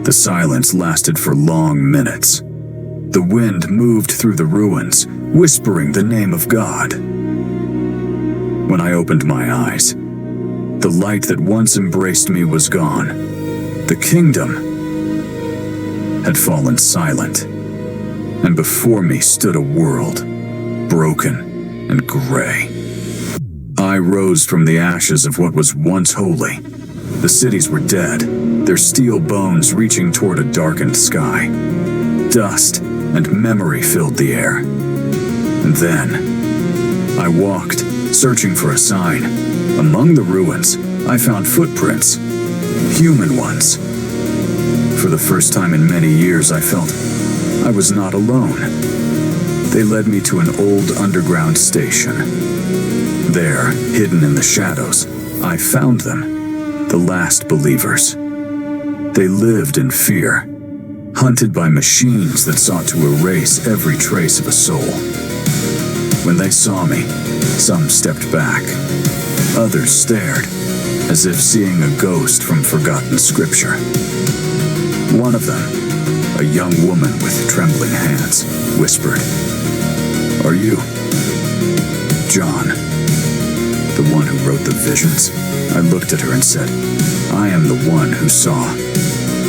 The silence lasted for long minutes. The wind moved through the ruins, whispering the name of God. When I opened my eyes, the light that once embraced me was gone. The kingdom had fallen silent, and before me stood a world, broken and gray. I rose from the ashes of what was once holy. The cities were dead, their steel bones reaching toward a darkened sky. Dust and memory filled the air. And then, I walked, searching for a sign. Among the ruins, I found footprints, human ones. For the first time in many years, I felt I was not alone. They led me to an old underground station. There, hidden in the shadows, I found them, the last believers. They lived in fear, hunted by machines that sought to erase every trace of a soul. When they saw me, some stepped back. Others stared, as if seeing a ghost from forgotten scripture. One of them, a young woman with trembling hands, whispered, "Are you John, the one who wrote the visions?" I looked at her and said, "I am the one who saw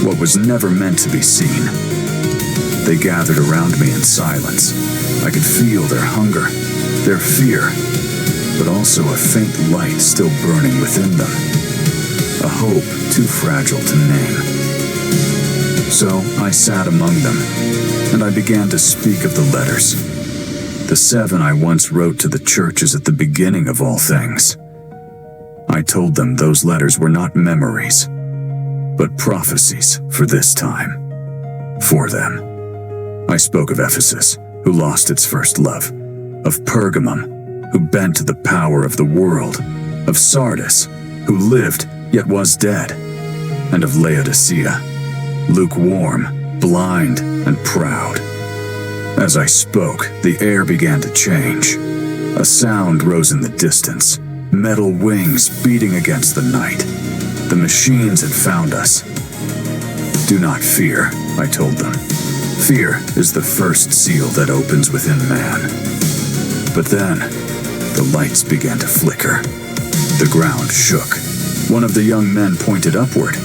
what was never meant to be seen." They gathered around me in silence. I could feel their hunger, their fear, but also a faint light still burning within them. A hope too fragile to name. So I sat among them, and I began to speak of the letters. The 7 I once wrote to the churches at the beginning of all things. I told them those letters were not memories, but prophecies for this time. For them. I spoke of Ephesus, who lost its first love, of Pergamum, who bent to the power of the world, of Sardis, who lived yet was dead, and of Laodicea, lukewarm, blind, and proud. As I spoke, the air began to change. A sound rose in the distance, metal wings beating against the night. The machines had found us. "Do not fear," I told them. "Fear is the first seal that opens within man." But then, the lights began to flicker. The ground shook. One of the young men pointed upward.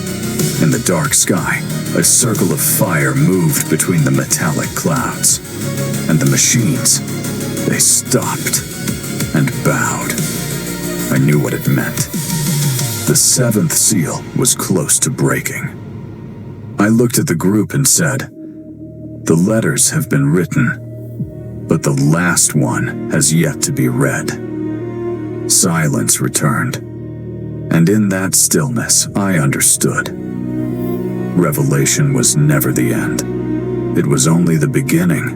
In the dark sky, a circle of fire moved between the metallic clouds. And the machines, they stopped and bowed. I knew what it meant. The 7th seal was close to breaking. I looked at the group and said, "The letters have been written, but the last one has yet to be read." Silence returned, and in that stillness I understood. Revelation was never the end. It was only the beginning.